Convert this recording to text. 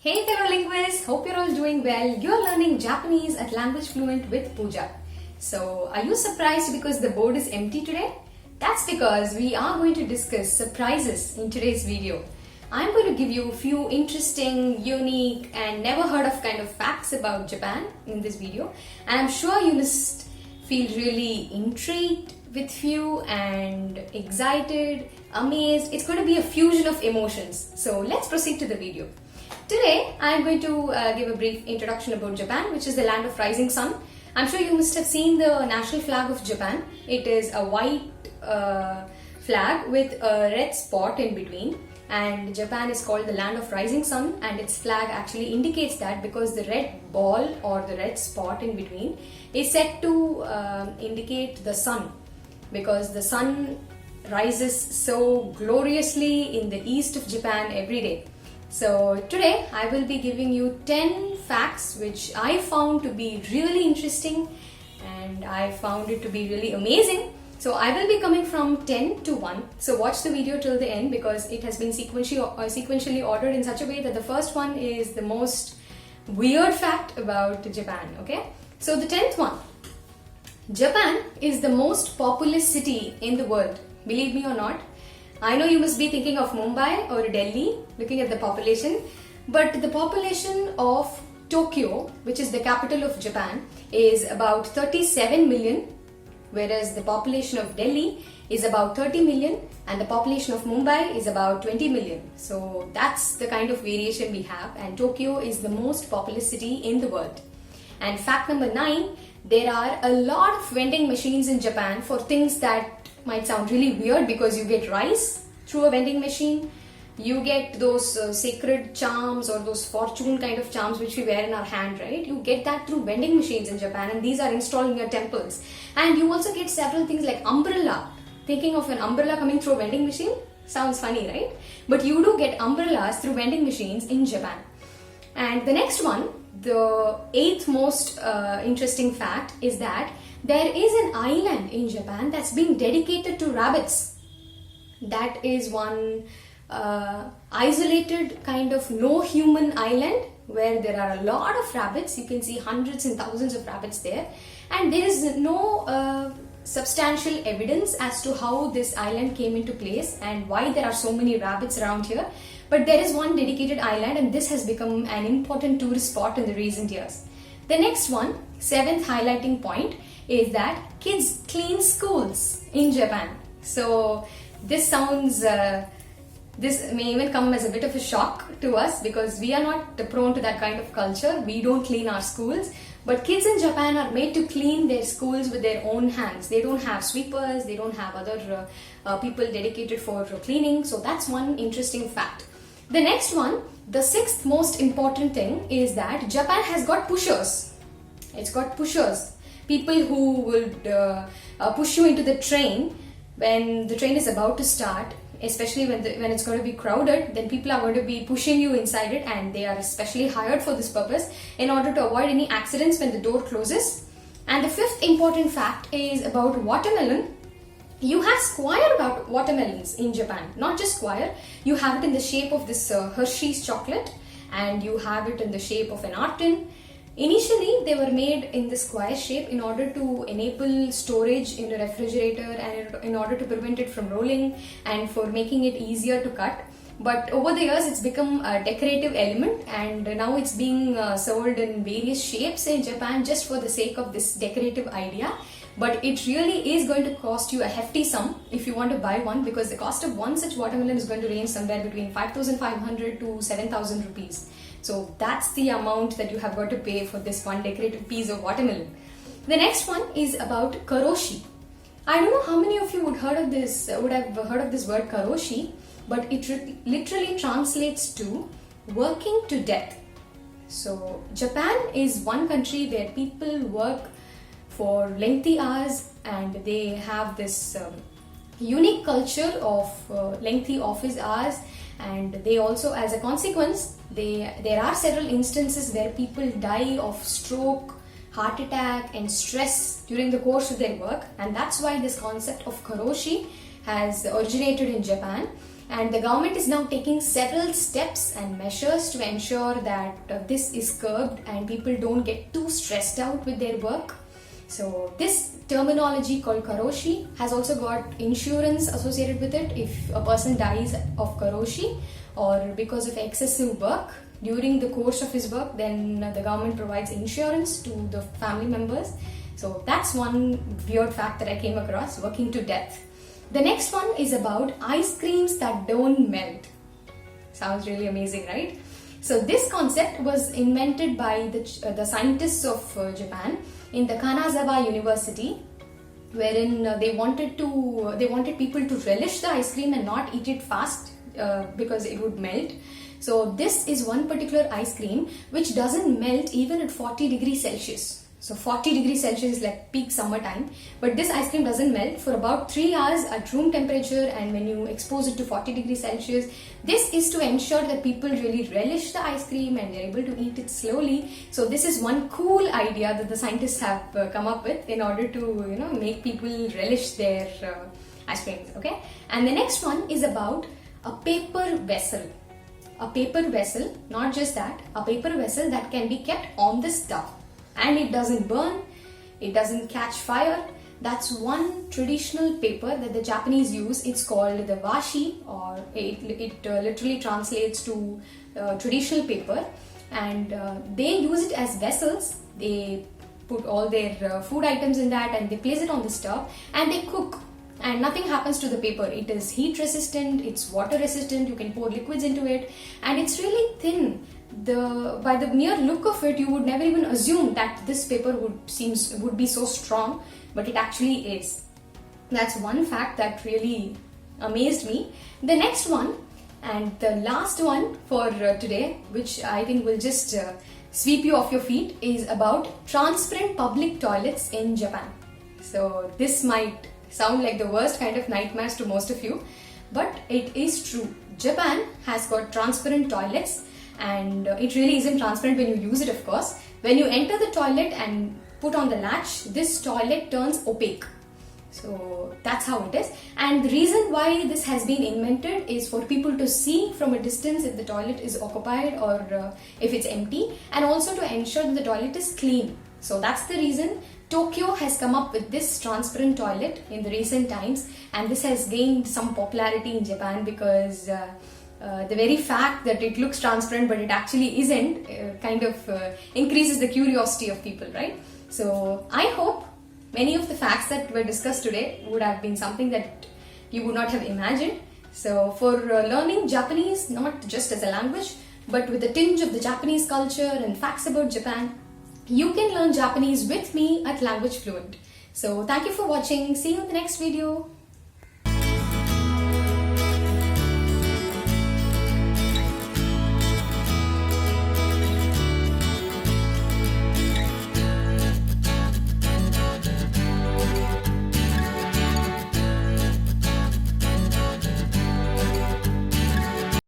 Hey fellow linguists, hope you're all doing well. You're learning Japanese at Language Fluent with Pooja. So, are you surprised because the board is empty today? That's because we are going to discuss surprises in today's video. I'm going to give you a few interesting, unique and never heard of kind of facts about Japan in this video. And I'm sure you must feel really intrigued with few and excited, amazed. It's going to be a fusion of emotions. So let's proceed to the video. Today, I am going to give a brief introduction about Japan, which is the land of rising sun. I'm sure you must have seen the national flag of Japan. It is a white flag with a red spot in between. And Japan is called the land of rising sun, and its flag actually indicates that because the red ball or the red spot in between is said to indicate the sun, because the sun rises so gloriously in the east of Japan every day. So today I will be giving you 10 facts which I found to be really interesting and I found it to be really amazing. So I will be coming from 10 to 1. So watch the video till the end because it has been sequentially ordered in such a way that the first one is the most weird fact about Japan. Okay. So the 10th one. Japan is the most populous city in the world. Believe me or not. I know you must be thinking of Mumbai or Delhi, looking at the population, but the population of Tokyo, which is the capital of Japan, is about 37 million, whereas the population of Delhi is about 30 million and the population of Mumbai is about 20 million. So that's the kind of variation we have, and Tokyo is the most populous city in the world. And fact number 9, there are a lot of vending machines in Japan for things that might sound really weird, because you get rice through a vending machine, you get those sacred charms or those fortune kind of charms which we wear in our hand, right? You get that through vending machines in Japan, and these are installed in your temples. And you also get several things like umbrella. Thinking of an umbrella coming through a vending machine sounds funny, right? But you do get umbrellas through vending machines in Japan. And the next one, the 8th most interesting fact, is that there is an island in Japan that's being dedicated to rabbits. That is one isolated kind of no human island where there are a lot of rabbits. You can see hundreds and thousands of rabbits there, and there is no substantial evidence as to how this island came into place and why there are so many rabbits around here. But there is one dedicated island, and this has become an important tourist spot in the recent years. The next one, 7th highlighting point, is that kids clean schools in Japan. So this sounds, this may even come as a bit of a shock to us because we are not prone to that kind of culture. We don't clean our schools. But kids in Japan are made to clean their schools with their own hands. They don't have sweepers, they don't have other people dedicated for cleaning. So that's one interesting fact. The next one, the 6th most important thing, is that Japan has got pushers. It's got pushers. People who would push you into the train when the train is about to start, especially when it's going to be crowded. Then people are going to be pushing you inside it, and they are especially hired for this purpose in order to avoid any accidents when the door closes. And the 5th important fact is about watermelon. You have square watermelons in Japan, not just square. You have it in the shape of this Hershey's chocolate, and you have it in the shape of an artin. Initially, they were made in the square shape in order to enable storage in a refrigerator and in order to prevent it from rolling and for making it easier to cut. But over the years, it's become a decorative element, and now it's being sold in various shapes in Japan just for the sake of this decorative idea. But it really is going to cost you a hefty sum if you want to buy one, because the cost of one such watermelon is going to range somewhere between 5,500 to 7,000 rupees. So that's the amount that you have got to pay for this one decorative piece of watermelon. The next one is about karoshi. I don't know how many of you would have heard of this word karoshi, but it literally translates to working to death. So Japan is one country where people work for lengthy hours, and they have this unique culture of lengthy office hours. And they also, as a consequence, there are several instances where people die of stroke, heart attack and stress during the course of their work, and that's why this concept of karoshi has originated in Japan. and the government is now taking several steps and measures to ensure that this is curbed and people don't get too stressed out with their work. So this terminology called karoshi has also got insurance associated with it. If a person dies of karoshi or because of excessive work during the course of his work, then the government provides insurance to the family members. So that's one weird fact that I came across, working to death. The next one is about ice creams that don't melt. Sounds really amazing, right? So this concept was invented by the scientists of Japan in the 𝗂𝗃𝗃 University, wherein they wanted people to relish the ice cream and not eat it fast because it would melt. So this is one particular ice cream which doesn't melt even at 40 degrees Celsius. So 40 degrees Celsius is like peak summertime, but this ice cream doesn't melt for about 3 hours at room temperature, and when you expose it to 40 degrees Celsius, this is to ensure that people really relish the ice cream and they're able to eat it slowly. So this is one cool idea that the scientists have come up with in order to make people relish their ice creams. Okay, and the next one is about a paper vessel. A paper vessel, not just that, a paper vessel that can be kept on the stove. And it doesn't burn, it doesn't catch fire. That's one traditional paper that the Japanese use. It's called the washi, or it literally translates to traditional paper. And they use it as vessels. They put all their food items in that and they place it on the stove and they cook. And nothing happens to the paper. It is heat resistant, it's water resistant, you can pour liquids into it, and it's really thin. By the mere look of it, you would never even assume that this paper would be so strong, but it actually is. That's one fact that really amazed me. The next one, and the last one for today, which I think will just sweep you off your feet, is about transparent public toilets in Japan. So this might sound like the worst kind of nightmares to most of you, but it is true. Japan has got transparent toilets, and it really isn't transparent when you use it, of course. When you enter the toilet and put on the latch, this toilet turns opaque. So that's how it is. And the reason why this has been invented is for people to see from a distance if the toilet is occupied or if it's empty, and also to ensure that the toilet is clean. So that's the reason Tokyo has come up with this transparent toilet in the recent times, and this has gained some popularity in Japan because the very fact that it looks transparent but it actually isn't kind of increases the curiosity of people, right? So I hope many of the facts that were discussed today would have been something that you would not have imagined. So for learning Japanese, not just as a language, but with a tinge of the Japanese culture and facts about Japan, you can learn Japanese with me at Language Fluent. So thank you for watching. See you in the next video.